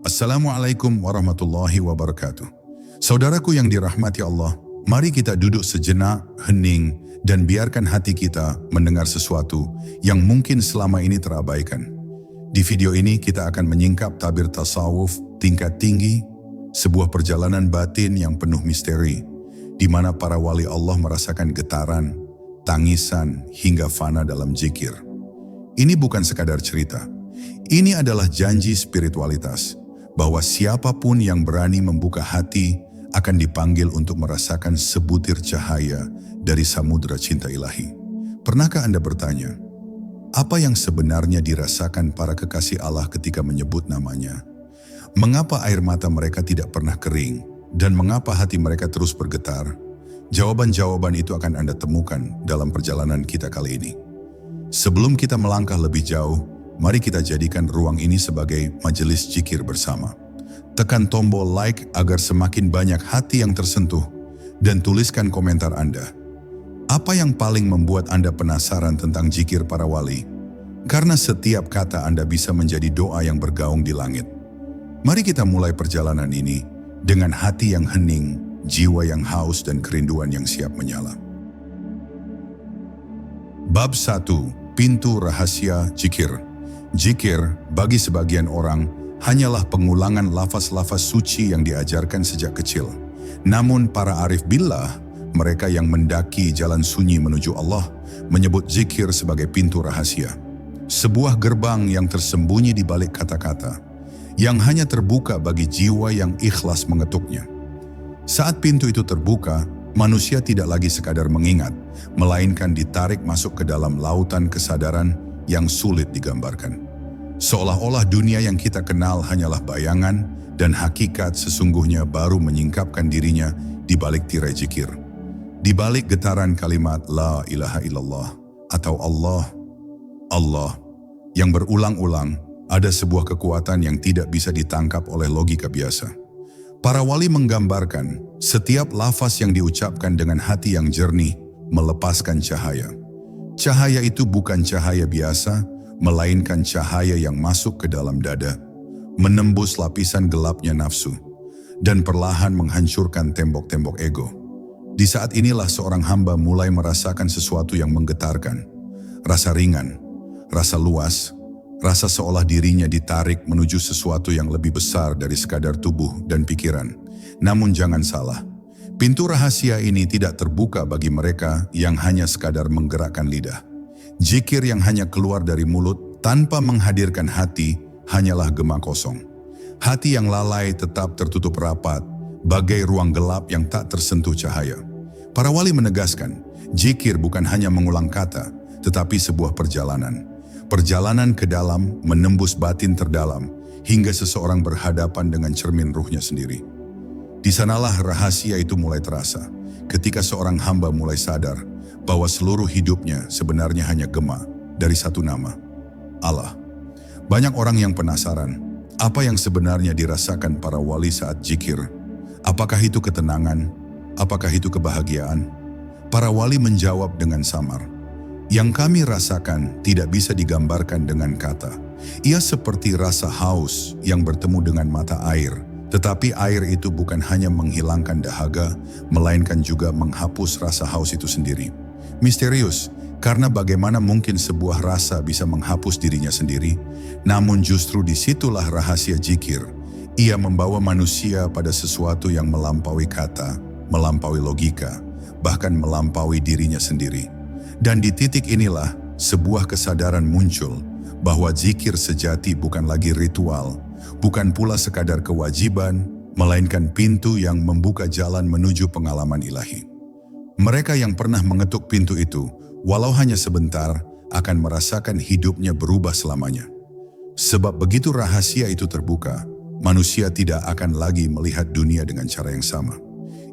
Assalamualaikum warahmatullahi wabarakatuh. Saudaraku yang dirahmati Allah, mari kita duduk sejenak, hening, dan biarkan hati kita mendengar sesuatu yang mungkin selama ini terabaikan. Di video ini kita akan menyingkap tabir tasawuf tingkat tinggi, sebuah perjalanan batin yang penuh misteri, di mana para wali Allah merasakan getaran, tangisan, hingga fana dalam zikir. Ini bukan sekadar cerita. Ini adalah janji spiritualitas, bahwa siapapun yang berani membuka hati akan dipanggil untuk merasakan sebutir cahaya dari samudera cinta ilahi. Pernahkah Anda bertanya, apa yang sebenarnya dirasakan para kekasih Allah ketika menyebut namanya? Mengapa air mata mereka tidak pernah kering? Dan mengapa hati mereka terus bergetar? Jawaban-jawaban itu akan Anda temukan dalam perjalanan kita kali ini. Sebelum kita melangkah lebih jauh, mari kita jadikan ruang ini sebagai majelis zikir bersama. Tekan tombol like agar semakin banyak hati yang tersentuh dan tuliskan komentar Anda. Apa yang paling membuat Anda penasaran tentang zikir para wali? Karena setiap kata Anda bisa menjadi doa yang bergaung di langit. Mari kita mulai perjalanan ini dengan hati yang hening, jiwa yang haus dan kerinduan yang siap menyala. Bab 1. Pintu rahasia zikir. Zikir, bagi sebagian orang, hanyalah pengulangan lafaz-lafaz suci yang diajarkan sejak kecil. Namun para arif billah, mereka yang mendaki jalan sunyi menuju Allah, menyebut zikir sebagai pintu rahasia. Sebuah gerbang yang tersembunyi di balik kata-kata, yang hanya terbuka bagi jiwa yang ikhlas mengetuknya. Saat pintu itu terbuka, manusia tidak lagi sekadar mengingat, melainkan ditarik masuk ke dalam lautan kesadaran yang sulit digambarkan. Seolah-olah dunia yang kita kenal hanyalah bayangan dan hakikat sesungguhnya baru menyingkapkan dirinya di balik tirai zikir. Di balik getaran kalimat La ilaha illallah atau Allah, Allah yang berulang-ulang, ada sebuah kekuatan yang tidak bisa ditangkap oleh logika biasa. Para wali menggambarkan setiap lafaz yang diucapkan dengan hati yang jernih melepaskan cahaya. Cahaya itu bukan cahaya biasa, melainkan cahaya yang masuk ke dalam dada, menembus lapisan gelapnya nafsu, dan perlahan menghancurkan tembok-tembok ego. Di saat inilah seorang hamba mulai merasakan sesuatu yang menggetarkan, rasa ringan, rasa luas, rasa seolah dirinya ditarik menuju sesuatu yang lebih besar dari sekadar tubuh dan pikiran. Namun jangan salah, pintu rahasia ini tidak terbuka bagi mereka yang hanya sekadar menggerakkan lidah. Zikir yang hanya keluar dari mulut tanpa menghadirkan hati hanyalah gema kosong. Hati yang lalai tetap tertutup rapat, bagai ruang gelap yang tak tersentuh cahaya. Para wali menegaskan, zikir bukan hanya mengulang kata, tetapi sebuah perjalanan. Perjalanan ke dalam, menembus batin terdalam, hingga seseorang berhadapan dengan cermin ruhnya sendiri. Di sanalah rahasia itu mulai terasa, ketika seorang hamba mulai sadar bahwa seluruh hidupnya sebenarnya hanya gema dari satu nama, Allah. Banyak orang yang penasaran, apa yang sebenarnya dirasakan para wali saat zikir? Apakah itu ketenangan? Apakah itu kebahagiaan? Para wali menjawab dengan samar, yang kami rasakan tidak bisa digambarkan dengan kata. Ia seperti rasa haus yang bertemu dengan mata air, tetapi air itu bukan hanya menghilangkan dahaga, melainkan juga menghapus rasa haus itu sendiri. Misterius, karena bagaimana mungkin sebuah rasa bisa menghapus dirinya sendiri, namun justru disitulah rahasia zikir. Ia membawa manusia pada sesuatu yang melampaui kata, melampaui logika, bahkan melampaui dirinya sendiri. Dan di titik inilah sebuah kesadaran muncul bahwa zikir sejati bukan lagi ritual, bukan pula sekadar kewajiban, melainkan pintu yang membuka jalan menuju pengalaman ilahi. Mereka yang pernah mengetuk pintu itu, walau hanya sebentar, akan merasakan hidupnya berubah selamanya. Sebab begitu rahasia itu terbuka, manusia tidak akan lagi melihat dunia dengan cara yang sama.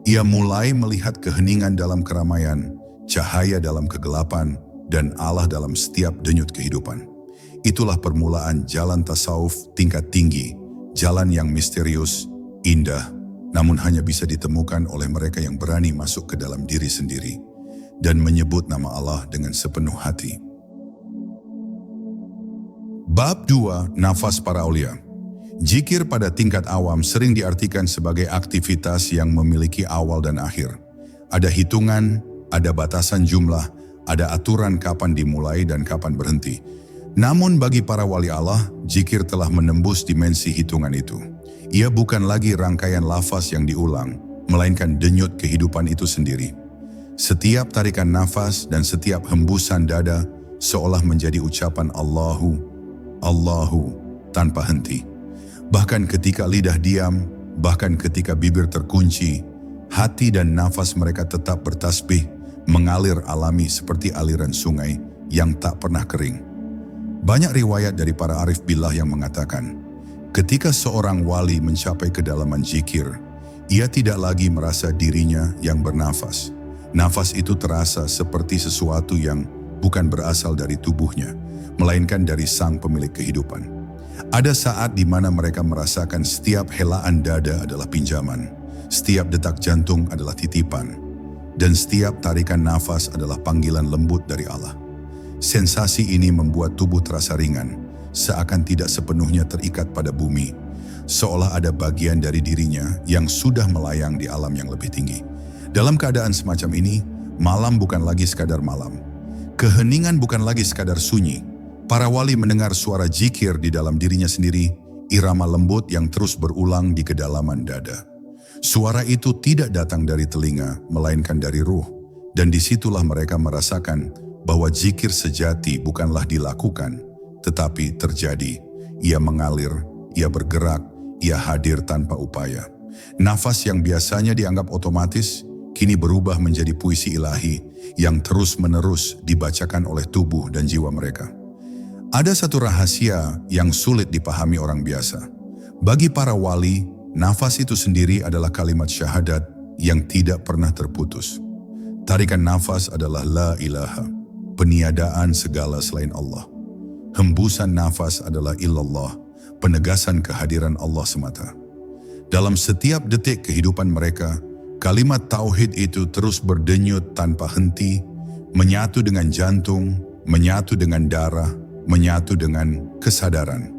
Ia mulai melihat keheningan dalam keramaian, cahaya dalam kegelapan, dan Allah dalam setiap denyut kehidupan. Itulah permulaan jalan tasawuf tingkat tinggi, jalan yang misterius, indah, namun hanya bisa ditemukan oleh mereka yang berani masuk ke dalam diri sendiri dan menyebut nama Allah dengan sepenuh hati. Bab 2. Nafas para aulia. Zikir pada tingkat awam sering diartikan sebagai aktivitas yang memiliki awal dan akhir. Ada hitungan, ada batasan jumlah, ada aturan kapan dimulai dan kapan berhenti. Namun bagi para wali Allah, zikir telah menembus dimensi hitungan itu. Ia bukan lagi rangkaian lafaz yang diulang, melainkan denyut kehidupan itu sendiri. Setiap tarikan nafas dan setiap hembusan dada seolah menjadi ucapan Allahu, Allahu tanpa henti. Bahkan ketika lidah diam, bahkan ketika bibir terkunci, hati dan nafas mereka tetap bertasbih, mengalir alami seperti aliran sungai yang tak pernah kering. Banyak riwayat dari para arif billah yang mengatakan, ketika seorang wali mencapai kedalaman zikir, ia tidak lagi merasa dirinya yang bernafas. Nafas itu terasa seperti sesuatu yang bukan berasal dari tubuhnya, melainkan dari sang pemilik kehidupan. Ada saat di mana mereka merasakan setiap helaan dada adalah pinjaman, setiap detak jantung adalah titipan, dan setiap tarikan nafas adalah panggilan lembut dari Allah. Sensasi ini membuat tubuh terasa ringan, seakan tidak sepenuhnya terikat pada bumi, seolah ada bagian dari dirinya yang sudah melayang di alam yang lebih tinggi. Dalam keadaan semacam ini, malam bukan lagi sekadar malam. Keheningan bukan lagi sekadar sunyi. Para wali mendengar suara zikir di dalam dirinya sendiri, irama lembut yang terus berulang di kedalaman dada. Suara itu tidak datang dari telinga, melainkan dari ruh. Dan disitulah mereka merasakan bahwa zikir sejati bukanlah dilakukan, tetapi terjadi. Ia mengalir, ia bergerak, ia hadir tanpa upaya. Nafas yang biasanya dianggap otomatis, kini berubah menjadi puisi ilahi yang terus-menerus dibacakan oleh tubuh dan jiwa mereka. Ada satu rahasia yang sulit dipahami orang biasa. Bagi para wali, nafas itu sendiri adalah kalimat syahadat yang tidak pernah terputus. Tarikan nafas adalah la ilaha, peniadaan segala selain Allah. Hembusan nafas adalah illallah, penegasan kehadiran Allah semata. Dalam setiap detik kehidupan mereka, kalimat tauhid itu terus berdenyut tanpa henti, menyatu dengan jantung, menyatu dengan darah, menyatu dengan kesadaran.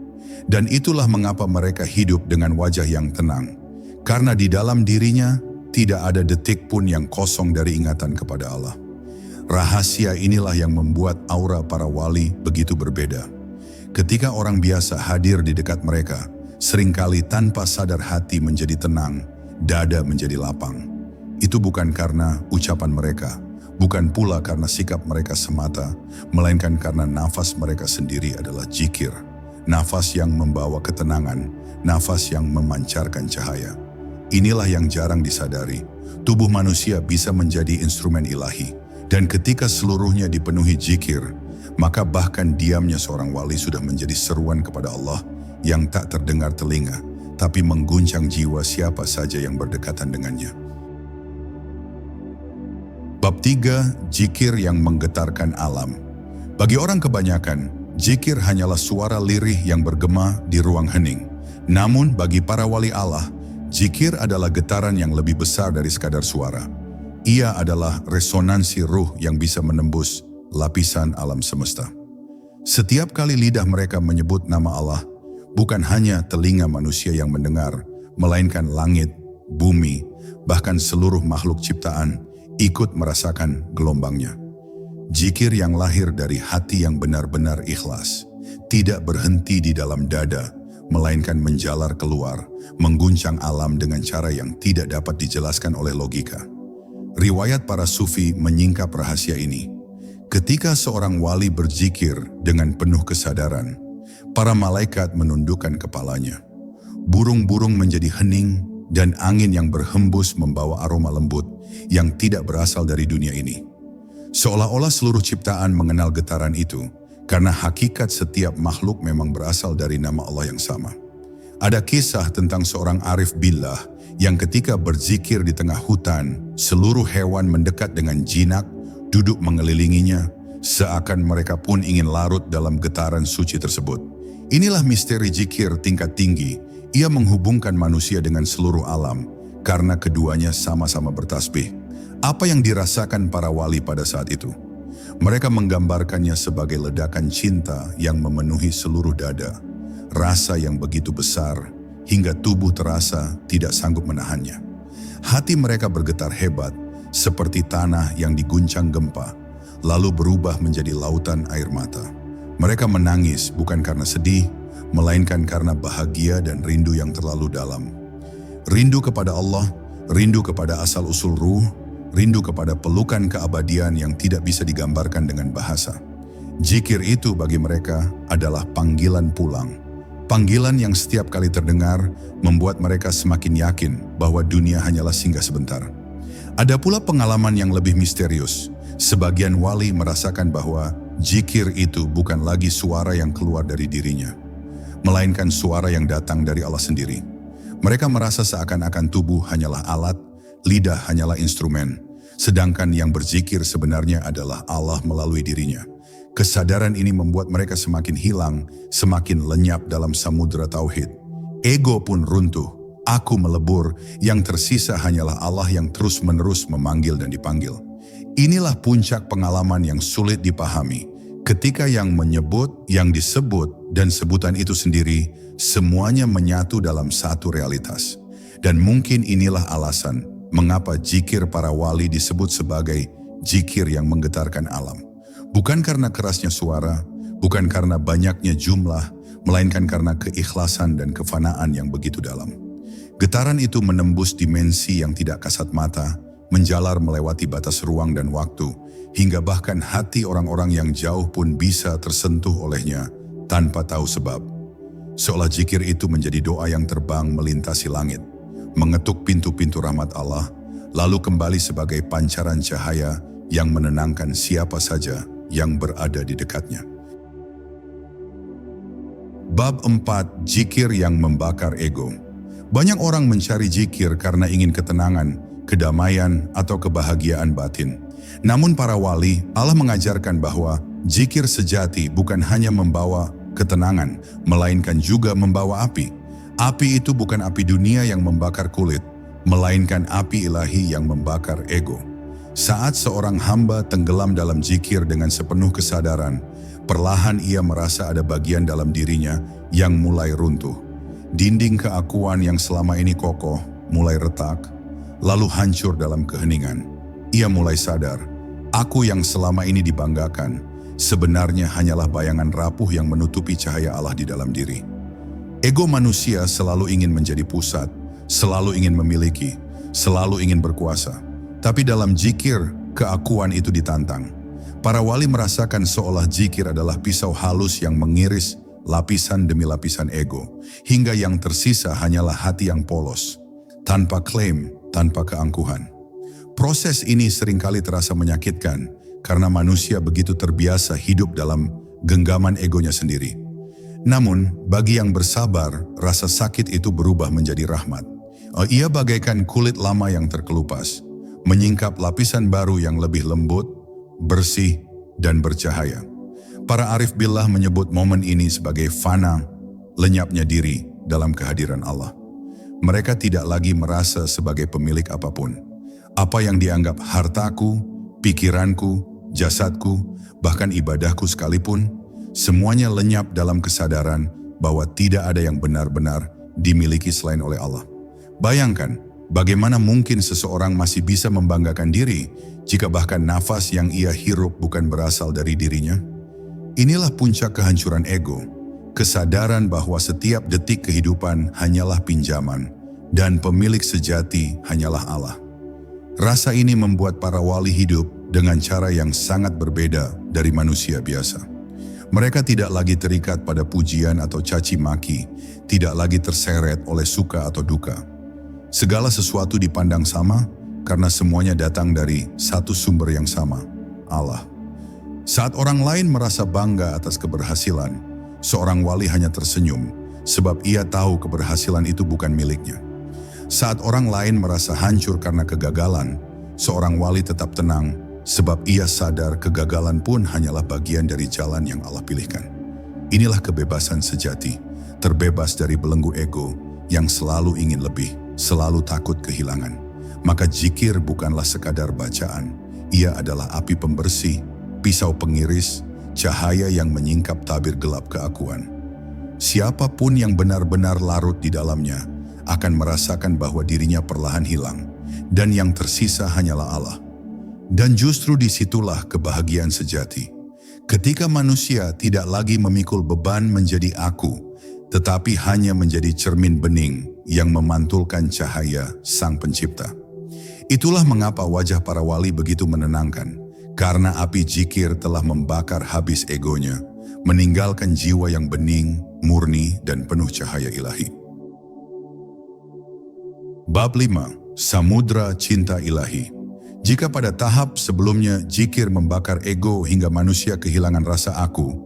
Dan itulah mengapa mereka hidup dengan wajah yang tenang. Karena di dalam dirinya tidak ada detik pun yang kosong dari ingatan kepada Allah. Rahasia inilah yang membuat aura para wali begitu berbeda. Ketika orang biasa hadir di dekat mereka, seringkali tanpa sadar hati menjadi tenang, dada menjadi lapang. Itu bukan karena ucapan mereka, bukan pula karena sikap mereka semata, melainkan karena nafas mereka sendiri adalah zikir. Nafas yang membawa ketenangan, nafas yang memancarkan cahaya. Inilah yang jarang disadari. Tubuh manusia bisa menjadi instrumen ilahi. Dan ketika seluruhnya dipenuhi zikir, maka bahkan diamnya seorang wali sudah menjadi seruan kepada Allah yang tak terdengar telinga, tapi mengguncang jiwa siapa saja yang berdekatan dengannya. Bab 3, zikir yang menggetarkan alam. Bagi orang kebanyakan, zikir hanyalah suara lirih yang bergema di ruang hening. Namun bagi para wali Allah, zikir adalah getaran yang lebih besar dari sekadar suara. Ia adalah resonansi ruh yang bisa menembus lapisan alam semesta. Setiap kali lidah mereka menyebut nama Allah, bukan hanya telinga manusia yang mendengar, melainkan langit, bumi, bahkan seluruh makhluk ciptaan ikut merasakan gelombangnya. Zikir yang lahir dari hati yang benar-benar ikhlas, tidak berhenti di dalam dada, melainkan menjalar keluar, mengguncang alam dengan cara yang tidak dapat dijelaskan oleh logika. Riwayat para sufi menyingkap rahasia ini. Ketika seorang wali berzikir dengan penuh kesadaran, para malaikat menundukkan kepalanya. Burung-burung menjadi hening dan angin yang berhembus membawa aroma lembut yang tidak berasal dari dunia ini. Seolah-olah seluruh ciptaan mengenal getaran itu, karena hakikat setiap makhluk memang berasal dari nama Allah yang sama. Ada kisah tentang seorang arif billah yang ketika berzikir di tengah hutan, seluruh hewan mendekat dengan jinak, duduk mengelilinginya, seakan mereka pun ingin larut dalam getaran suci tersebut. Inilah misteri zikir tingkat tinggi. Ia menghubungkan manusia dengan seluruh alam, karena keduanya sama-sama bertasbih. Apa yang dirasakan para wali pada saat itu? Mereka menggambarkannya sebagai ledakan cinta yang memenuhi seluruh dada. Rasa yang begitu besar, hingga tubuh terasa tidak sanggup menahannya. Hati mereka bergetar hebat, seperti tanah yang diguncang gempa, lalu berubah menjadi lautan air mata. Mereka menangis bukan karena sedih, melainkan karena bahagia dan rindu yang terlalu dalam. Rindu kepada Allah, rindu kepada asal-usul ruh, rindu kepada pelukan keabadian yang tidak bisa digambarkan dengan bahasa. Zikir itu bagi mereka adalah panggilan pulang. Panggilan yang setiap kali terdengar membuat mereka semakin yakin bahwa dunia hanyalah singgah sebentar. Ada pula pengalaman yang lebih misterius. Sebagian wali merasakan bahwa zikir itu bukan lagi suara yang keluar dari dirinya, melainkan suara yang datang dari Allah sendiri. Mereka merasa seakan-akan tubuh hanyalah alat, lidah hanyalah instrumen, sedangkan yang berzikir sebenarnya adalah Allah melalui dirinya. Kesadaran ini membuat mereka semakin hilang, semakin lenyap dalam samudera tauhid. Ego pun runtuh, aku melebur, yang tersisa hanyalah Allah yang terus-menerus memanggil dan dipanggil. Inilah puncak pengalaman yang sulit dipahami. Ketika yang menyebut, yang disebut, dan sebutan itu sendiri, semuanya menyatu dalam satu realitas. Dan mungkin inilah alasan mengapa zikir para wali disebut sebagai zikir yang menggetarkan alam. Bukan karena kerasnya suara, bukan karena banyaknya jumlah, melainkan karena keikhlasan dan kefanaan yang begitu dalam. Getaran itu menembus dimensi yang tidak kasat mata, menjalar melewati batas ruang dan waktu, hingga bahkan hati orang-orang yang jauh pun bisa tersentuh olehnya tanpa tahu sebab. Seolah zikir itu menjadi doa yang terbang melintasi langit, mengetuk pintu-pintu rahmat Allah, lalu kembali sebagai pancaran cahaya yang menenangkan siapa saja yang berada di dekatnya. Bab 4. Zikir yang membakar ego. Banyak orang mencari zikir karena ingin ketenangan, kedamaian, atau kebahagiaan batin. Namun para wali, Allah mengajarkan bahwa zikir sejati bukan hanya membawa ketenangan, melainkan juga membawa api. Api itu bukan api dunia yang membakar kulit, melainkan api ilahi yang membakar ego. Saat seorang hamba tenggelam dalam zikir dengan sepenuh kesadaran, perlahan ia merasa ada bagian dalam dirinya yang mulai runtuh. Dinding keakuan yang selama ini kokoh mulai retak, lalu hancur dalam keheningan. Ia mulai sadar, aku yang selama ini dibanggakan, sebenarnya hanyalah bayangan rapuh yang menutupi cahaya Allah di dalam diri. Ego manusia selalu ingin menjadi pusat, selalu ingin memiliki, selalu ingin berkuasa. Tapi dalam zikir, keakuan itu ditantang. Para wali merasakan seolah zikir adalah pisau halus yang mengiris lapisan demi lapisan ego, hingga yang tersisa hanyalah hati yang polos, tanpa klaim, tanpa keangkuhan. Proses ini seringkali terasa menyakitkan, karena manusia begitu terbiasa hidup dalam genggaman egonya sendiri. Namun, bagi yang bersabar, rasa sakit itu berubah menjadi rahmat. Ia bagaikan kulit lama yang terkelupas, menyingkap lapisan baru yang lebih lembut, bersih, dan bercahaya. Para arif billah menyebut momen ini sebagai fana, lenyapnya diri dalam kehadiran Allah. Mereka tidak lagi merasa sebagai pemilik apapun. Apa yang dianggap hartaku, pikiranku, jasadku, bahkan ibadahku sekalipun, semuanya lenyap dalam kesadaran bahwa tidak ada yang benar-benar dimiliki selain oleh Allah. Bayangkan, bagaimana mungkin seseorang masih bisa membanggakan diri jika bahkan nafas yang ia hirup bukan berasal dari dirinya? Inilah puncak kehancuran ego, kesadaran bahwa setiap detik kehidupan hanyalah pinjaman dan pemilik sejati hanyalah Allah. Rasa ini membuat para wali hidup dengan cara yang sangat berbeda dari manusia biasa. Mereka tidak lagi terikat pada pujian atau caci maki, tidak lagi terseret oleh suka atau duka. Segala sesuatu dipandang sama karena semuanya datang dari satu sumber yang sama, Allah. Saat orang lain merasa bangga atas keberhasilan, seorang wali hanya tersenyum sebab ia tahu keberhasilan itu bukan miliknya. Saat orang lain merasa hancur karena kegagalan, seorang wali tetap tenang sebab ia sadar kegagalan pun hanyalah bagian dari jalan yang Allah pilihkan. Inilah kebebasan sejati, terbebas dari belenggu ego yang selalu ingin lebih, selalu takut kehilangan. Maka zikir bukanlah sekadar bacaan, ia adalah api pembersih, pisau pengiris, cahaya yang menyingkap tabir gelap keakuan. siapapun yang benar-benar larut di dalamnya akan merasakan bahwa dirinya perlahan hilang, dan yang tersisa hanyalah Allah. Dan justru disitulah kebahagiaan sejati. Ketika manusia tidak lagi memikul beban menjadi aku, tetapi hanya menjadi cermin bening yang memantulkan cahaya Sang Pencipta. Itulah mengapa wajah para wali begitu menenangkan, karena api zikir telah membakar habis egonya, meninggalkan jiwa yang bening, murni, dan penuh cahaya ilahi. Bab 5. Samudra Cinta Ilahi. Jika pada tahap sebelumnya zikir membakar ego hingga manusia kehilangan rasa aku,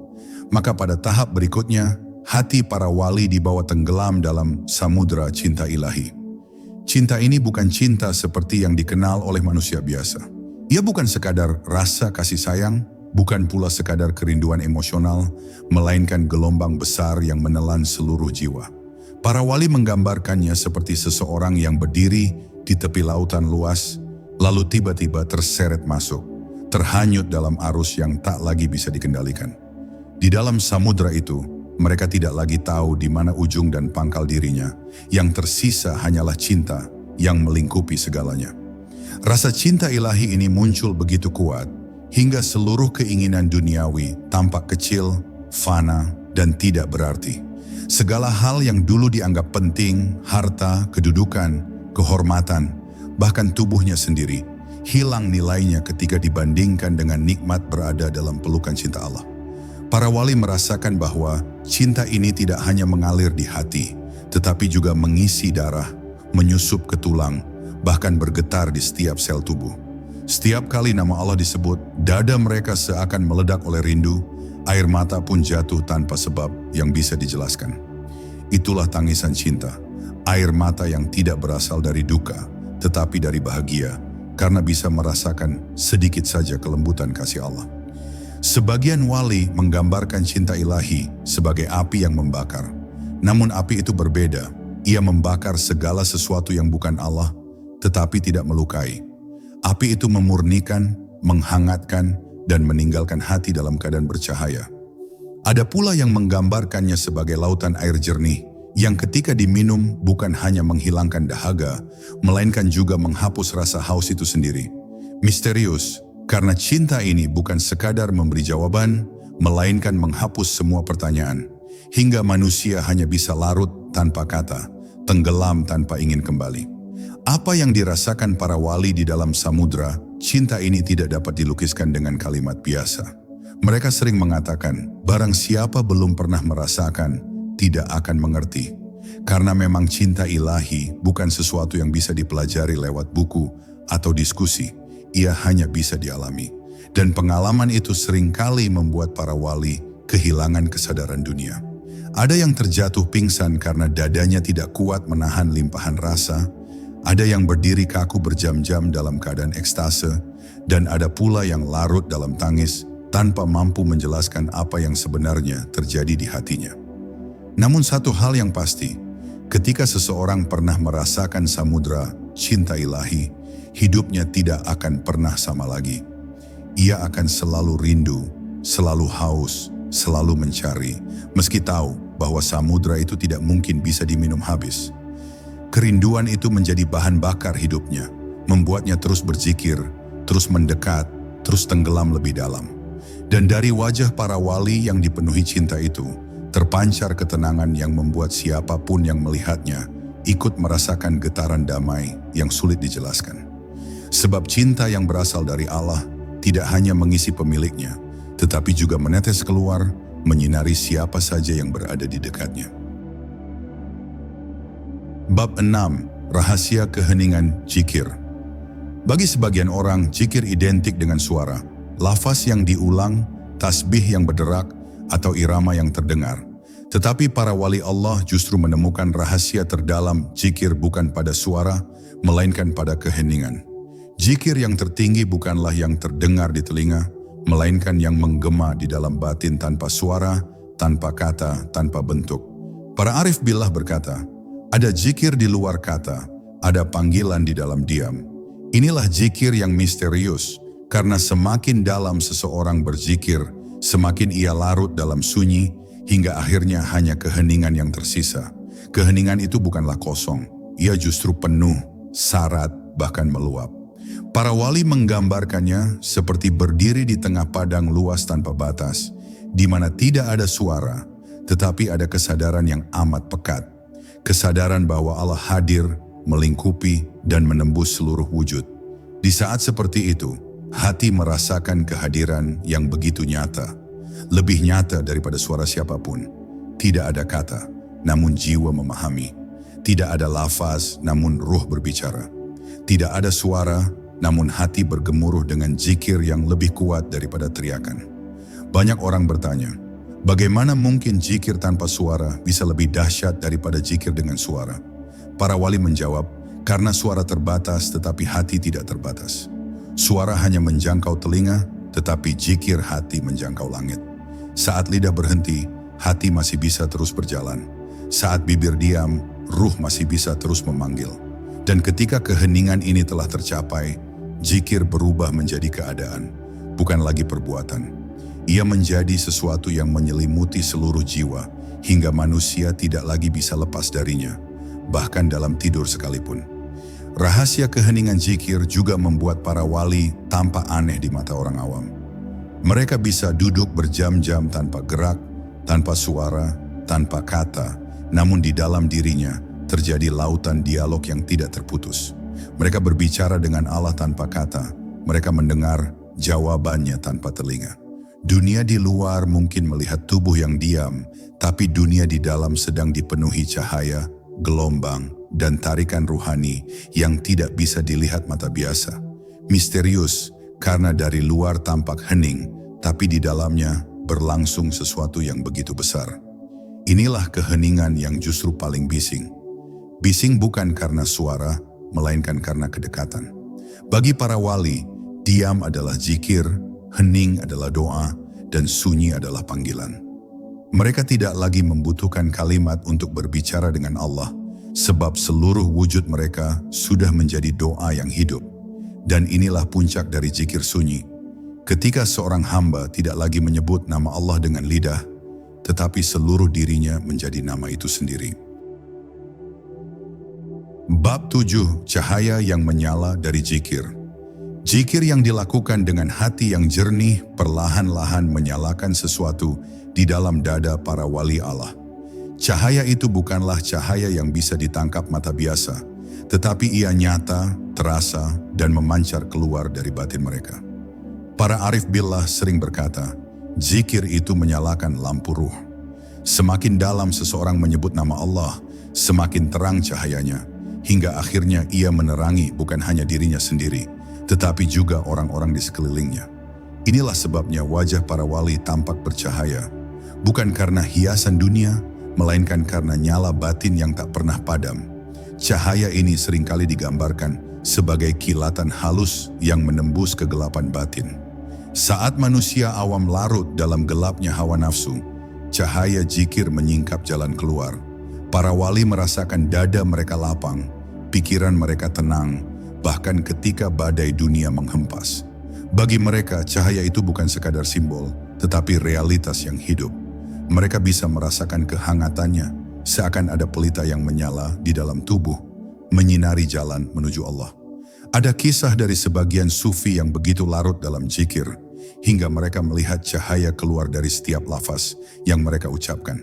maka pada tahap berikutnya, hati para wali dibawa tenggelam dalam samudra cinta ilahi. Cinta ini bukan cinta seperti yang dikenal oleh manusia biasa. Ia bukan sekadar rasa kasih sayang, bukan pula sekadar kerinduan emosional, melainkan gelombang besar yang menelan seluruh jiwa. Para wali menggambarkannya seperti seseorang yang berdiri di tepi lautan luas, lalu tiba-tiba terseret masuk, terhanyut dalam arus yang tak lagi bisa dikendalikan. Di dalam samudra itu, mereka tidak lagi tahu di mana ujung dan pangkal dirinya. Yang tersisa hanyalah cinta yang melingkupi segalanya. Rasa cinta ilahi ini muncul begitu kuat, hingga seluruh keinginan duniawi tampak kecil, fana, dan tidak berarti. Segala hal yang dulu dianggap penting, harta, kedudukan, kehormatan, bahkan tubuhnya sendiri, hilang nilainya ketika dibandingkan dengan nikmat berada dalam pelukan cinta Allah. Para wali merasakan bahwa cinta ini tidak hanya mengalir di hati, tetapi juga mengisi darah, menyusup ke tulang, bahkan bergetar di setiap sel tubuh. Setiap kali nama Allah disebut, dada mereka seakan meledak oleh rindu, air mata pun jatuh tanpa sebab yang bisa dijelaskan. Itulah tangisan cinta, air mata yang tidak berasal dari duka, tetapi dari bahagia, karena bisa merasakan sedikit saja kelembutan kasih Allah. Sebagian wali menggambarkan cinta ilahi sebagai api yang membakar. Namun api itu berbeda, ia membakar segala sesuatu yang bukan Allah, tetapi tidak melukai. Api itu memurnikan, menghangatkan, dan meninggalkan hati dalam keadaan bercahaya. Ada pula yang menggambarkannya sebagai lautan air jernih, yang ketika diminum bukan hanya menghilangkan dahaga, melainkan juga menghapus rasa haus itu sendiri. Misterius, karena cinta ini bukan sekadar memberi jawaban, melainkan menghapus semua pertanyaan, hingga manusia hanya bisa larut tanpa kata, tenggelam tanpa ingin kembali. Apa yang dirasakan para wali di dalam samudra, cinta ini tidak dapat dilukiskan dengan kalimat biasa. Mereka sering mengatakan, barang siapa belum pernah merasakan, tidak akan mengerti. Karena memang cinta ilahi bukan sesuatu yang bisa dipelajari lewat buku atau diskusi, ia hanya bisa dialami. Dan pengalaman itu seringkali membuat para wali kehilangan kesadaran dunia. Ada yang terjatuh pingsan karena dadanya tidak kuat menahan limpahan rasa, ada yang berdiri kaku berjam-jam dalam keadaan ekstase, dan ada pula yang larut dalam tangis tanpa mampu menjelaskan apa yang sebenarnya terjadi di hatinya. Namun satu hal yang pasti, ketika seseorang pernah merasakan samudra cinta ilahi, hidupnya tidak akan pernah sama lagi. Ia akan selalu rindu, selalu haus, selalu mencari, meski tahu bahwa samudra itu tidak mungkin bisa diminum habis. Kerinduan itu menjadi bahan bakar hidupnya, membuatnya terus berzikir, terus mendekat, terus tenggelam lebih dalam. Dan dari wajah para wali yang dipenuhi cinta itu, terpancar ketenangan yang membuat siapapun yang melihatnya ikut merasakan getaran damai yang sulit dijelaskan. Sebab cinta yang berasal dari Allah tidak hanya mengisi pemiliknya, tetapi juga menetes keluar, menyinari siapa saja yang berada di dekatnya. Bab 6. Rahasia keheningan zikir. Bagi sebagian orang, zikir identik dengan suara, lafaz yang diulang, tasbih yang berderak, atau irama yang terdengar. Tetapi para wali Allah justru menemukan rahasia terdalam zikir bukan pada suara, melainkan pada keheningan. Zikir yang tertinggi bukanlah yang terdengar di telinga, melainkan yang menggema di dalam batin tanpa suara, tanpa kata, tanpa bentuk. Para arif billah berkata, ada zikir di luar kata, ada panggilan di dalam diam. Inilah zikir yang misterius, karena semakin dalam seseorang berzikir, semakin ia larut dalam sunyi, hingga akhirnya hanya keheningan yang tersisa. Keheningan itu bukanlah kosong, ia justru penuh, syarat, bahkan meluap. Para wali menggambarkannya seperti berdiri di tengah padang luas tanpa batas, di mana tidak ada suara, tetapi ada kesadaran yang amat pekat. Kesadaran bahwa Allah hadir, melingkupi, dan menembus seluruh wujud. Di saat seperti itu, hati merasakan kehadiran yang begitu nyata. Lebih nyata daripada suara siapapun. Tidak ada kata, namun jiwa memahami. Tidak ada lafaz, namun ruh berbicara. Tidak ada suara, namun hati bergemuruh dengan zikir yang lebih kuat daripada teriakan. Banyak orang bertanya, bagaimana mungkin zikir tanpa suara bisa lebih dahsyat daripada zikir dengan suara? Para wali menjawab, karena suara terbatas tetapi hati tidak terbatas. Suara hanya menjangkau telinga, tetapi zikir hati menjangkau langit. Saat lidah berhenti, hati masih bisa terus berjalan. Saat bibir diam, ruh masih bisa terus memanggil. Dan ketika keheningan ini telah tercapai, zikir berubah menjadi keadaan, bukan lagi perbuatan. Ia menjadi sesuatu yang menyelimuti seluruh jiwa, hingga manusia tidak lagi bisa lepas darinya, bahkan dalam tidur sekalipun. Rahasia keheningan zikir juga membuat para wali tampak aneh di mata orang awam. Mereka bisa duduk berjam-jam tanpa gerak, tanpa suara, tanpa kata, namun di dalam dirinya terjadi lautan dialog yang tidak terputus. Mereka berbicara dengan Allah tanpa kata, mereka mendengar jawabannya tanpa telinga. Dunia di luar mungkin melihat tubuh yang diam, tapi dunia di dalam sedang dipenuhi cahaya, gelombang, dan tarikan ruhani yang tidak bisa dilihat mata biasa. Misterius karena dari luar tampak hening, tapi di dalamnya berlangsung sesuatu yang begitu besar. Inilah keheningan yang justru paling bising. Bising bukan karena suara, melainkan karena kedekatan. Bagi para wali, diam adalah zikir, hening adalah doa, dan sunyi adalah panggilan. Mereka tidak lagi membutuhkan kalimat untuk berbicara dengan Allah, sebab seluruh wujud mereka sudah menjadi doa yang hidup. Dan inilah puncak dari zikir sunyi. Ketika seorang hamba tidak lagi menyebut nama Allah dengan lidah, tetapi seluruh dirinya menjadi nama itu sendiri. Bab 7. Cahaya yang menyala dari zikir. Zikir yang dilakukan dengan hati yang jernih perlahan-lahan menyalakan sesuatu di dalam dada para wali Allah. Cahaya itu bukanlah cahaya yang bisa ditangkap mata biasa, tetapi ia nyata, terasa, dan memancar keluar dari batin mereka. Para arif billah sering berkata, zikir itu menyalakan lampu ruh. Semakin dalam seseorang menyebut nama Allah, semakin terang cahayanya, hingga akhirnya ia menerangi bukan hanya dirinya sendiri, tetapi juga orang-orang di sekelilingnya. Inilah sebabnya wajah para wali tampak bercahaya, bukan karena hiasan dunia, melainkan karena nyala batin yang tak pernah padam. Cahaya ini seringkali digambarkan sebagai kilatan halus yang menembus kegelapan batin. Saat manusia awam larut dalam gelapnya hawa nafsu, cahaya zikir menyingkap jalan keluar. Para wali merasakan dada mereka lapang, pikiran mereka tenang, bahkan ketika badai dunia menghempas. Bagi mereka, cahaya itu bukan sekadar simbol, tetapi realitas yang hidup. Mereka bisa merasakan kehangatannya, seakan ada pelita yang menyala di dalam tubuh, menyinari jalan menuju Allah. Ada kisah dari sebagian sufi yang begitu larut dalam zikir, hingga mereka melihat cahaya keluar dari setiap lafaz yang mereka ucapkan.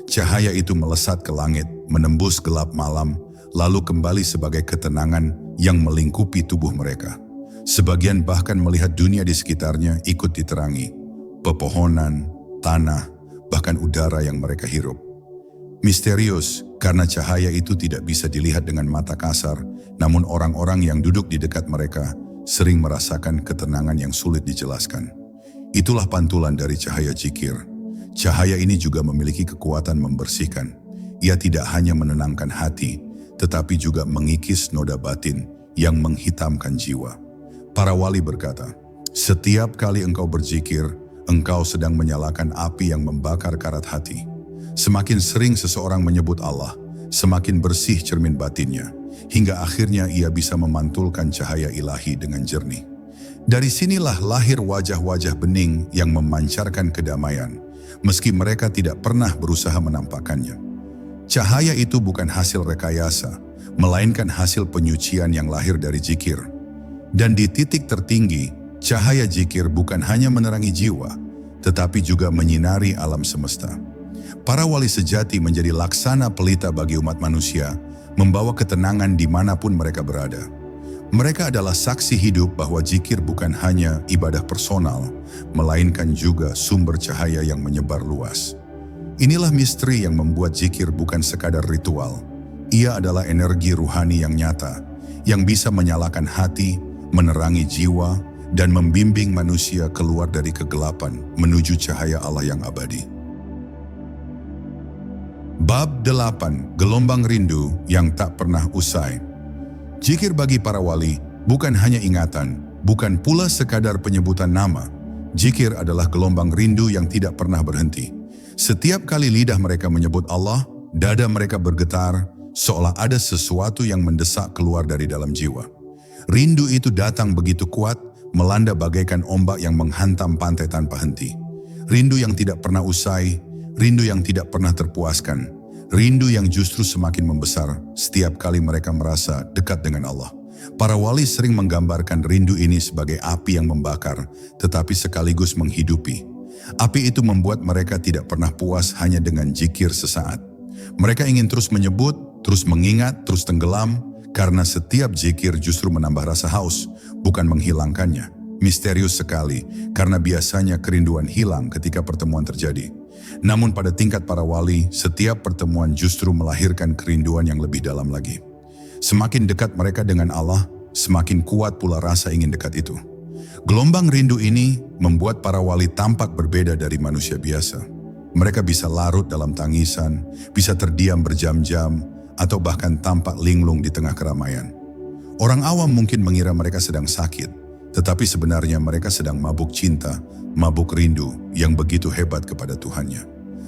Cahaya itu melesat ke langit, menembus gelap malam, lalu kembali sebagai ketenangan yang melingkupi tubuh mereka. Sebagian bahkan melihat dunia di sekitarnya ikut diterangi. Pepohonan, tanah, bahkan udara yang mereka hirup. Misterius karena cahaya itu tidak bisa dilihat dengan mata kasar, namun orang-orang yang duduk di dekat mereka sering merasakan ketenangan yang sulit dijelaskan. Itulah pantulan dari cahaya zikir. Cahaya ini juga memiliki kekuatan membersihkan. Ia tidak hanya menenangkan hati, tetapi juga mengikis noda batin yang menghitamkan jiwa. Para wali berkata, setiap kali engkau berzikir, engkau sedang menyalakan api yang membakar karat hati. Semakin sering seseorang menyebut Allah, semakin bersih cermin batinnya, hingga akhirnya ia bisa memantulkan cahaya ilahi dengan jernih. Dari sinilah lahir wajah-wajah bening yang memancarkan kedamaian, meski mereka tidak pernah berusaha menampakkannya. Cahaya itu bukan hasil rekayasa, melainkan hasil penyucian yang lahir dari zikir. Dan di titik tertinggi, cahaya zikir bukan hanya menerangi jiwa, tetapi juga menyinari alam semesta. Para wali sejati menjadi laksana pelita bagi umat manusia, membawa ketenangan dimanapun mereka berada. Mereka adalah saksi hidup bahwa zikir bukan hanya ibadah personal, melainkan juga sumber cahaya yang menyebar luas. Inilah misteri yang membuat zikir bukan sekadar ritual. Ia adalah energi ruhani yang nyata, yang bisa menyalakan hati, menerangi jiwa, dan membimbing manusia keluar dari kegelapan menuju cahaya Allah yang abadi. Bab 8. Gelombang rindu yang tak pernah usai. Zikir bagi para wali bukan hanya ingatan, bukan pula sekadar penyebutan nama. Zikir adalah gelombang rindu yang tidak pernah berhenti. Setiap kali lidah mereka menyebut Allah, dada mereka bergetar, seolah ada sesuatu yang mendesak keluar dari dalam jiwa. Rindu itu datang begitu kuat, melanda bagaikan ombak yang menghantam pantai tanpa henti. Rindu yang tidak pernah usai, rindu yang tidak pernah terpuaskan, rindu yang justru semakin membesar setiap kali mereka merasa dekat dengan Allah. Para wali sering menggambarkan rindu ini sebagai api yang membakar, tetapi sekaligus menghidupi. Api itu membuat mereka tidak pernah puas hanya dengan zikir sesaat. Mereka ingin terus menyebut, terus mengingat, terus tenggelam, karena setiap zikir justru menambah rasa haus, bukan menghilangkannya. Misterius sekali, karena biasanya kerinduan hilang ketika pertemuan terjadi. Namun pada tingkat para wali, setiap pertemuan justru melahirkan kerinduan yang lebih dalam lagi. Semakin dekat mereka dengan Allah, semakin kuat pula rasa ingin dekat itu. Gelombang rindu ini membuat para wali tampak berbeda dari manusia biasa. Mereka bisa larut dalam tangisan, bisa terdiam berjam-jam, atau bahkan tampak linglung di tengah keramaian. Orang awam mungkin mengira mereka sedang sakit, tetapi sebenarnya mereka sedang mabuk cinta, mabuk rindu yang begitu hebat kepada Tuhannya.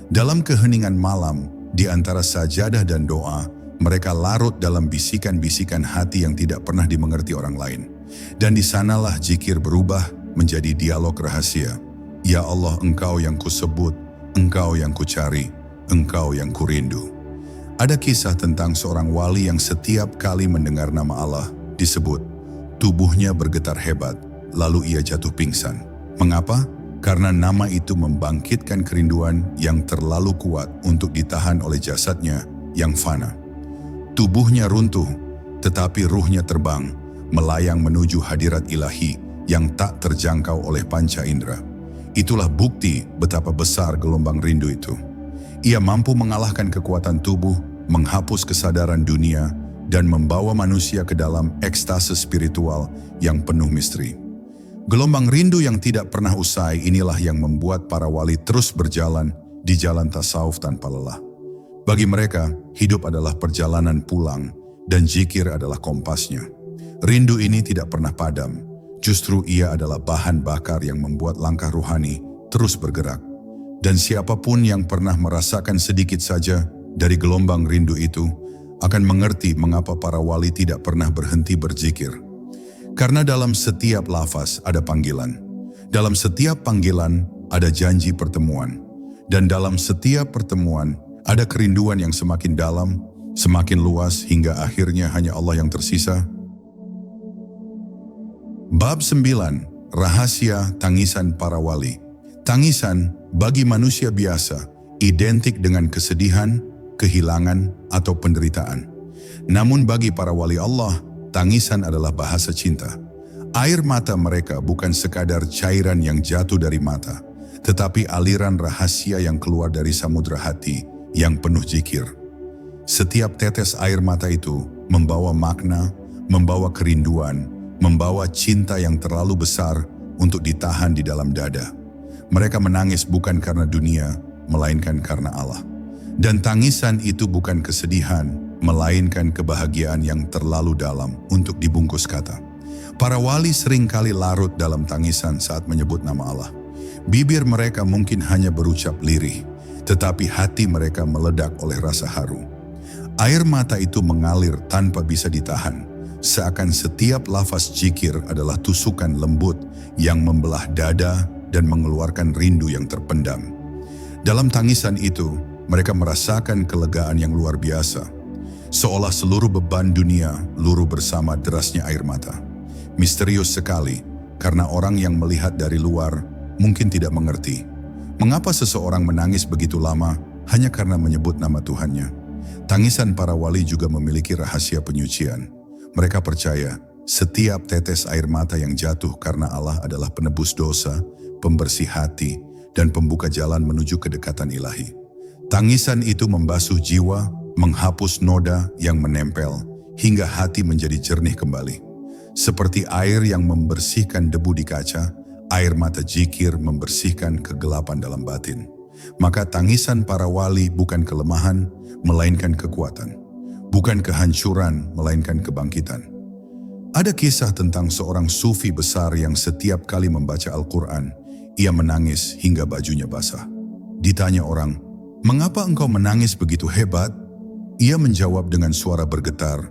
Dalam keheningan malam, di antara sajadah dan doa, mereka larut dalam bisikan-bisikan hati yang tidak pernah dimengerti orang lain. Dan di sanalah zikir berubah menjadi dialog rahasia. Ya Allah, Engkau yang kusebut, Engkau yang kucari, Engkau yang kurindu. Ada kisah tentang seorang wali yang setiap kali mendengar nama Allah disebut, tubuhnya bergetar hebat, lalu ia jatuh pingsan. Mengapa? Karena nama itu membangkitkan kerinduan yang terlalu kuat untuk ditahan oleh jasadnya yang fana. Tubuhnya runtuh, tetapi ruhnya terbang, melayang menuju hadirat ilahi yang tak terjangkau oleh panca indera. Itulah bukti betapa besar gelombang rindu itu. Ia mampu mengalahkan kekuatan tubuh, menghapus kesadaran dunia, dan membawa manusia ke dalam ekstase spiritual yang penuh misteri. Gelombang rindu yang tidak pernah usai inilah yang membuat para wali terus berjalan di jalan tasawuf tanpa lelah. Bagi mereka, hidup adalah perjalanan pulang dan zikir adalah kompasnya. Rindu ini tidak pernah padam, justru ia adalah bahan bakar yang membuat langkah ruhani terus bergerak. Dan siapapun yang pernah merasakan sedikit saja dari gelombang rindu itu akan mengerti mengapa para wali tidak pernah berhenti berzikir. Karena dalam setiap lafaz ada panggilan, dalam setiap panggilan ada janji pertemuan, dan dalam setiap pertemuan ada kerinduan yang semakin dalam, semakin luas hingga akhirnya hanya Allah yang tersisa. Bab 9. Rahasia tangisan para wali. Tangisan bagi manusia biasa identik dengan kesedihan, kehilangan, atau penderitaan. Namun bagi para wali Allah, tangisan adalah bahasa cinta. Air mata mereka bukan sekadar cairan yang jatuh dari mata, tetapi aliran rahasia yang keluar dari samudra hati yang penuh zikir. Setiap tetes air mata itu membawa makna, membawa kerinduan, membawa cinta yang terlalu besar untuk ditahan di dalam dada. Mereka menangis bukan karena dunia, melainkan karena Allah. Dan tangisan itu bukan kesedihan, melainkan kebahagiaan yang terlalu dalam untuk dibungkus kata. Para wali seringkali larut dalam tangisan saat menyebut nama Allah. Bibir mereka mungkin hanya berucap lirih, tetapi hati mereka meledak oleh rasa haru. Air mata itu mengalir tanpa bisa ditahan, seakan setiap lafaz zikir adalah tusukan lembut yang membelah dada dan mengeluarkan rindu yang terpendam. Dalam tangisan itu, mereka merasakan kelegaan yang luar biasa. Seolah seluruh beban dunia luruh bersama derasnya air mata. Misterius sekali, karena orang yang melihat dari luar mungkin tidak mengerti. Mengapa seseorang menangis begitu lama hanya karena menyebut nama Tuhannya? Tangisan para wali juga memiliki rahasia penyucian. Mereka percaya setiap tetes air mata yang jatuh karena Allah adalah penebus dosa, pembersih hati, dan pembuka jalan menuju kedekatan ilahi. Tangisan itu membasuh jiwa, menghapus noda yang menempel, hingga hati menjadi jernih kembali. Seperti air yang membersihkan debu di kaca, air mata zikir membersihkan kegelapan dalam batin. Maka tangisan para wali bukan kelemahan, melainkan kekuatan. Bukan kehancuran, melainkan kebangkitan. Ada kisah tentang seorang sufi besar yang setiap kali membaca Al-Quran, ia menangis hingga bajunya basah. Ditanya orang, "Mengapa engkau menangis begitu hebat?" Ia menjawab dengan suara bergetar,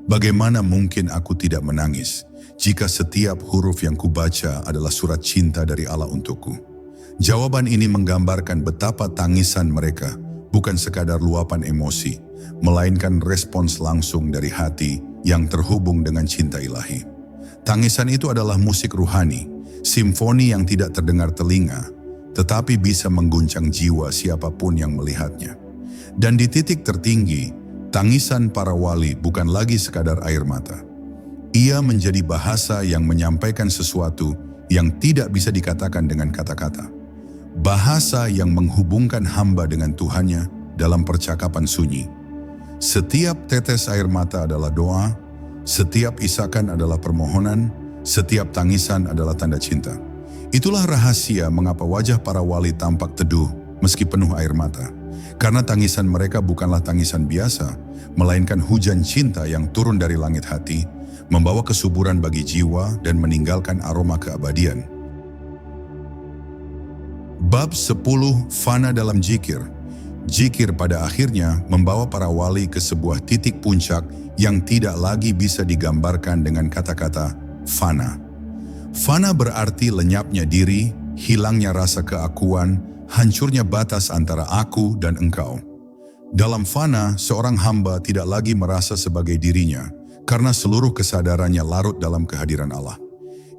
"Bagaimana mungkin aku tidak menangis jika setiap huruf yang kubaca adalah surat cinta dari Allah untukku?" Jawaban ini menggambarkan betapa tangisan mereka bukan sekadar luapan emosi, melainkan respons langsung dari hati yang terhubung dengan cinta ilahi. Tangisan itu adalah musik ruhani, simfoni yang tidak terdengar telinga, tetapi bisa mengguncang jiwa siapapun yang melihatnya. Dan di titik tertinggi, tangisan para wali bukan lagi sekadar air mata. Ia menjadi bahasa yang menyampaikan sesuatu yang tidak bisa dikatakan dengan kata-kata. Bahasa yang menghubungkan hamba dengan Tuhannya dalam percakapan sunyi. Setiap tetes air mata adalah doa, setiap isakan adalah permohonan, setiap tangisan adalah tanda cinta. Itulah rahasia mengapa wajah para wali tampak teduh meski penuh air mata. Karena tangisan mereka bukanlah tangisan biasa, melainkan hujan cinta yang turun dari langit hati, membawa kesuburan bagi jiwa dan meninggalkan aroma keabadian. Bab 10 Fana dalam Zikir. Zikir pada akhirnya membawa para wali ke sebuah titik puncak yang tidak lagi bisa digambarkan dengan kata-kata fana. Fana berarti lenyapnya diri, hilangnya rasa keakuan, hancurnya batas antara aku dan engkau. Dalam fana, seorang hamba tidak lagi merasa sebagai dirinya karena seluruh kesadarannya larut dalam kehadiran Allah.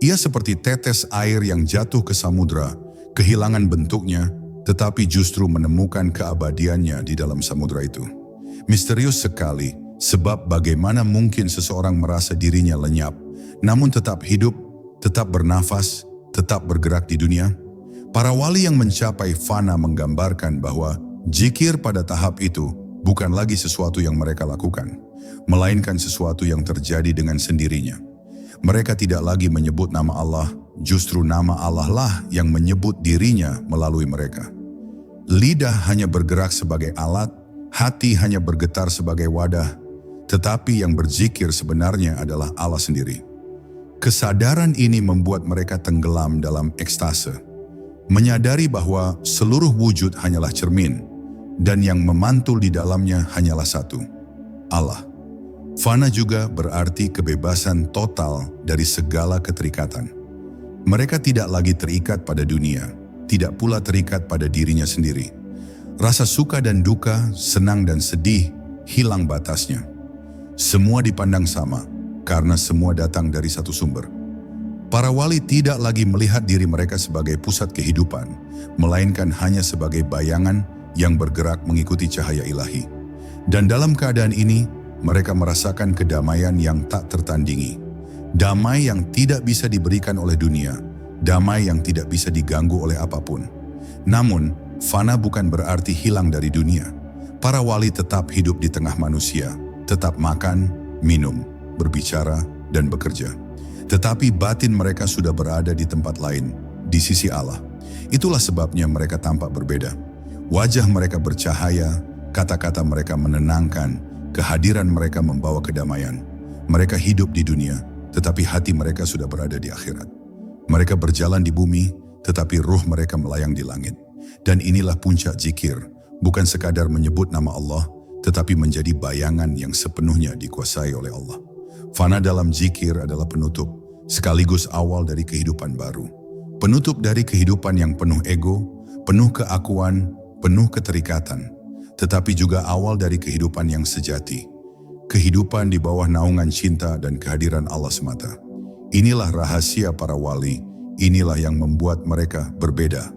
Ia seperti tetes air yang jatuh ke samudra, kehilangan bentuknya, tetapi justru menemukan keabadiannya di dalam samudra itu. Misterius sekali, sebab bagaimana mungkin seseorang merasa dirinya lenyap, namun tetap hidup, tetap bernafas, tetap bergerak di dunia? Para wali yang mencapai fana menggambarkan bahwa zikir pada tahap itu bukan lagi sesuatu yang mereka lakukan, melainkan sesuatu yang terjadi dengan sendirinya. Mereka tidak lagi menyebut nama Allah, justru nama Allah lah yang menyebut dirinya melalui mereka. Lidah hanya bergerak sebagai alat, hati hanya bergetar sebagai wadah, tetapi yang berzikir sebenarnya adalah Allah sendiri. Kesadaran ini membuat mereka tenggelam dalam ekstase, menyadari bahwa seluruh wujud hanyalah cermin, dan yang memantul di dalamnya hanyalah satu, Allah. Fana juga berarti kebebasan total dari segala keterikatan. Mereka tidak lagi terikat pada dunia, tidak pula terikat pada dirinya sendiri. Rasa suka dan duka, senang dan sedih, hilang batasnya. Semua dipandang sama, karena semua datang dari satu sumber. Para wali tidak lagi melihat diri mereka sebagai pusat kehidupan, melainkan hanya sebagai bayangan yang bergerak mengikuti cahaya ilahi. Dan dalam keadaan ini, mereka merasakan kedamaian yang tak tertandingi. Damai yang tidak bisa diberikan oleh dunia, damai yang tidak bisa diganggu oleh apapun. Namun, fana bukan berarti hilang dari dunia. Para wali tetap hidup di tengah manusia, tetap makan, minum, berbicara, dan bekerja. Tetapi batin mereka sudah berada di tempat lain, di sisi Allah. Itulah sebabnya mereka tampak berbeda. Wajah mereka bercahaya, kata-kata mereka menenangkan, kehadiran mereka membawa kedamaian. Mereka hidup di dunia, tetapi hati mereka sudah berada di akhirat. Mereka berjalan di bumi, tetapi ruh mereka melayang di langit. Dan inilah puncak zikir, bukan sekadar menyebut nama Allah, tetapi menjadi bayangan yang sepenuhnya dikuasai oleh Allah. Fana dalam zikir adalah penutup, sekaligus awal dari kehidupan baru. Penutup dari kehidupan yang penuh ego, penuh keakuan, penuh keterikatan, tetapi juga awal dari kehidupan yang sejati. Kehidupan di bawah naungan cinta dan kehadiran Allah semata. Inilah rahasia para wali, inilah yang membuat mereka berbeda.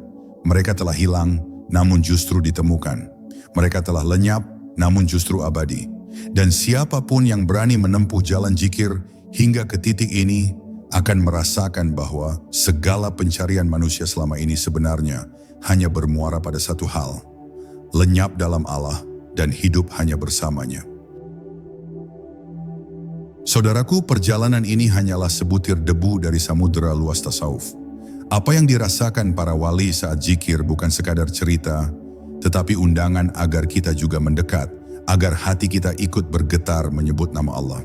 Mereka telah hilang, namun justru ditemukan. Mereka telah lenyap, namun justru abadi. Dan siapapun yang berani menempuh jalan zikir hingga ke titik ini akan merasakan bahwa segala pencarian manusia selama ini sebenarnya hanya bermuara pada satu hal, lenyap dalam Allah dan hidup hanya bersamanya. Saudaraku, perjalanan ini hanyalah sebutir debu dari samudera luas tasawuf. Apa yang dirasakan para wali saat zikir bukan sekadar cerita, tetapi undangan agar kita juga mendekat, agar hati kita ikut bergetar menyebut nama Allah.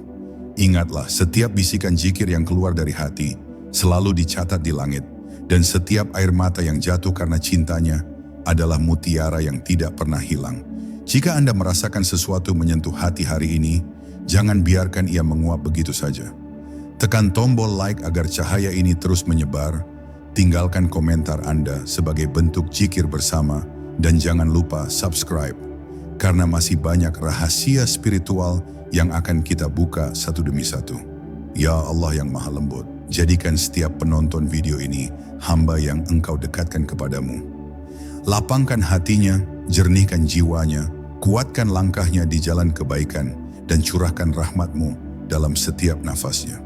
Ingatlah, setiap bisikan zikir yang keluar dari hati selalu dicatat di langit, dan setiap air mata yang jatuh karena cintanya adalah mutiara yang tidak pernah hilang. Jika Anda merasakan sesuatu menyentuh hati hari ini, jangan biarkan ia menguap begitu saja. Tekan tombol like agar cahaya ini terus menyebar. Tinggalkan komentar Anda sebagai bentuk zikir bersama, dan jangan lupa subscribe, karena masih banyak rahasia spiritual yang akan kita buka satu demi satu. Ya Allah yang Maha Lembut, jadikan setiap penonton video ini hamba yang Engkau dekatkan kepadamu. Lapangkan hatinya, jernihkan jiwanya, kuatkan langkahnya di jalan kebaikan, dan curahkan rahmat-Mu dalam setiap nafasnya.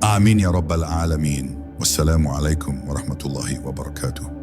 Amin ya Rabbal Alamin. Wassalamualaikum warahmatullahi wabarakatuh.